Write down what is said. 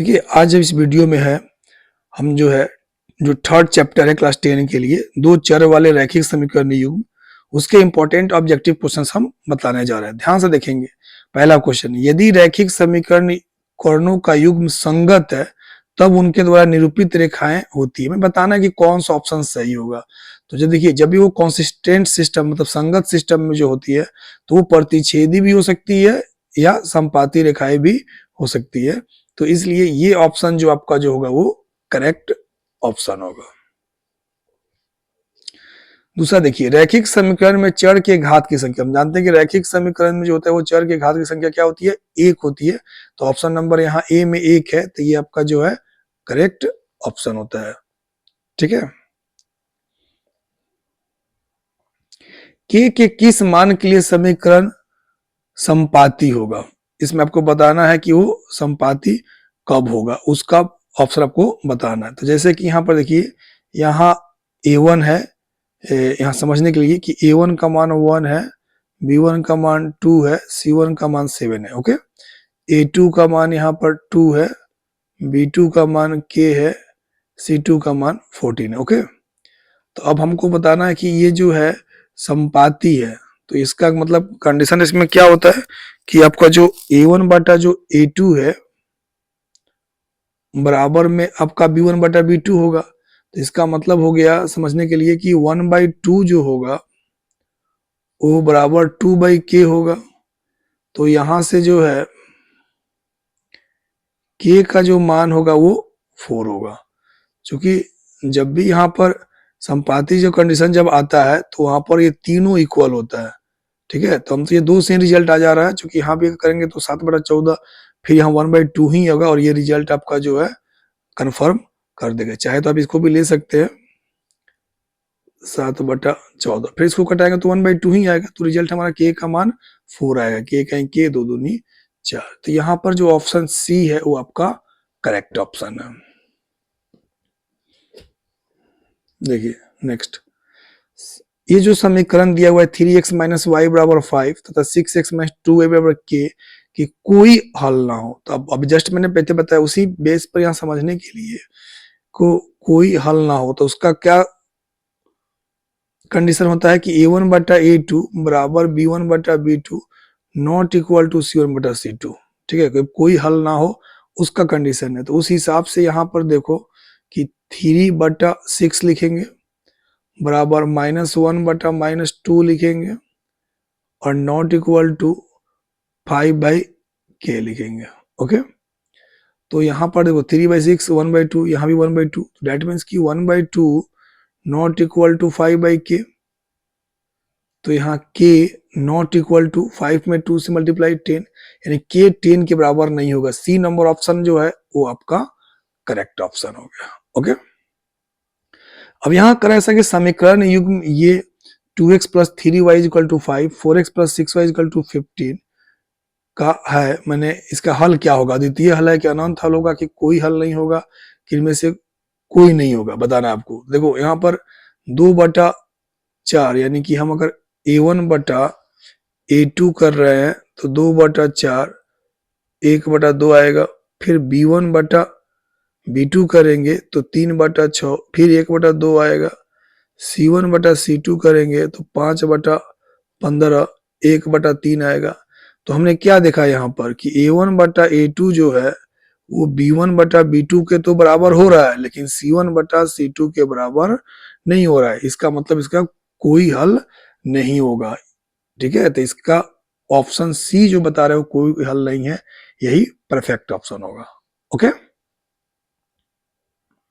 देखिए आज इस वीडियो में है हम जो थर्ड चैप्टर है क्लास 10 के लिए दो चर वाले रैखिक समीकरण युग्म उसके इंपॉर्टेंट ऑब्जेक्टिव क्वेश्चंस हम बताने जा रहे हैं। ध्यान से देखेंगे। पहला क्वेश्चन, यदि रैखिक समीकरण कर्णों का युग्म संगत है तब उनके द्वारा निरूपित रेखाएं होती है। मैं बताना कि कौन सा ऑप्शन सही होगा। तो जो देखिए, जब भी वो कॉन्सिस्टेंट सिस्टम मतलब संगत सिस्टम में जो होती है तो वो प्रतिच्छेदी भी हो सकती है या संपाती रेखाएं भी हो सकती है। तो इसलिए ये ऑप्शन जो आपका जो होगा वो करेक्ट ऑप्शन होगा। दूसरा देखिए, रैखिक समीकरण में चर के घात की संख्या, हम जानते हैं कि रैखिक समीकरण में जो होता है वो चर के घात की संख्या क्या होती है, एक होती है। तो ऑप्शन नंबर यहाँ ए में एक है, तो ये आपका जो है करेक्ट ऑप्शन होता है। ठीक है। के किस मान के लिए समीकरण संपाती होगा, इसमें आपको बताना है कि वो संपाती कब होगा, उसका ऑप्शन आपको बताना है। तो जैसे कि यहाँ पर देखिए, यहाँ a1 है, यहाँ समझने के लिए कि a1 का मान 1 है, b1 का मान 2 है, c1 का मान 7 है। ओके। a2 का मान यहाँ पर 2 है, b2 का मान k है, c2 का मान 14 है। ओके। तो अब हमको बताना है कि ये जो है संपाती है, तो इसका मतलब कंडीशन इसमें क्या होता है कि आपका जो a1 बटा जो a2 है बराबर में आपका b1 बटा b2 होगा। तो इसका मतलब हो गया समझने के लिए कि 1/2 जो होगा वो बराबर 2/k होगा। तो यहां से जो है k का जो मान होगा वो 4 होगा, क्योंकि जब भी यहाँ पर संपाती जो कंडीशन जब आता है तो वहां पर ये तीनों इक्वल होता है। ठीक है। तो हम तो ये दो से रिजल्ट आ जा रहा है, क्योंकि यहाँ भी करेंगे तो 7/14, फिर यहाँ 1/2 ही होगा और ये रिजल्ट आपका जो है कंफर्म कर देगा। चाहे तो आप इसको भी ले सकते हैं 7/14, फिर इसको कटाएंगे तो 1/2 ही आएगा। तो रिजल्ट हमारा के का मान 4 आएगा। के कहीं के, दो दूनी 4। तो यहाँ पर जो ऑप्शन सी है वो आपका करेक्ट ऑप्शन है। देखिए नेक्स्ट, ये जो समीकरण दिया हुआ है 3x - y बराबर 5 तथा 6x - 2y बराबर k कि कोई हल ना हो, तो अब जस्ट मैंने पहले बताया उसी बेस पर यहाँ समझने के लिए को कोई हल ना हो तो उसका क्या कंडीशन होता है कि a1 बटा a2 बराबर b1 बटा b2 not equal to c1 बटा c2। ठीक है। कोई हल ना हो उसका कंडीशन है। तो उस हिसाब से यहाँ पर देखो कि 3/6 लिखेंगे बराबर -1 बटा -2 लिखेंगे और नॉट इक्वल टू 5/k लिखेंगे। ओके। तो यहाँ पर देखो 3/6 1/2, यहाँ भी 1/2, डेट मीन्स की 1/2 नॉट इक्वल टू 5/k। तो यहाँ k नॉट इक्वल टू 5 में 2 से मल्टीप्लाई 10, यानी k 10 के बराबर नहीं होगा। सी नंबर ऑप्शन जो है वो आपका करेक्ट ऑप्शन हो गया। ओके। अब यहाँ कर ऐसा कि समीकरण युग्म ये 2x + 3y = 5, 4x + 6y = 15 का है। मैंने इसका हल क्या होगा, द्वितीय हल है कि अनंत हल होगा कि कोई हल नहीं होगा, कि इनमें से कोई नहीं होगा, बताना है आपको। देखो यहाँ पर 2/4 यानी कि हम अगर a1 बटा a2 कर रहे हैं तो 2/4 1/2 आएगा। फिर b1 बटा b2 करेंगे तो 3/6, फिर 1/2 आएगा। c1 बटा c2 करेंगे तो 5/15 1/3 आएगा। तो हमने क्या देखा यहाँ पर कि a1 बटा a2 जो है वो b1 बटा b2 के तो बराबर हो रहा है, लेकिन c1 बटा c2 के बराबर नहीं हो रहा है। इसका मतलब इसका कोई हल नहीं होगा। ठीक है। तो इसका ऑप्शन सी जो बता रहे हो कोई हल नहीं है, यही परफेक्ट ऑप्शन होगा। ओके।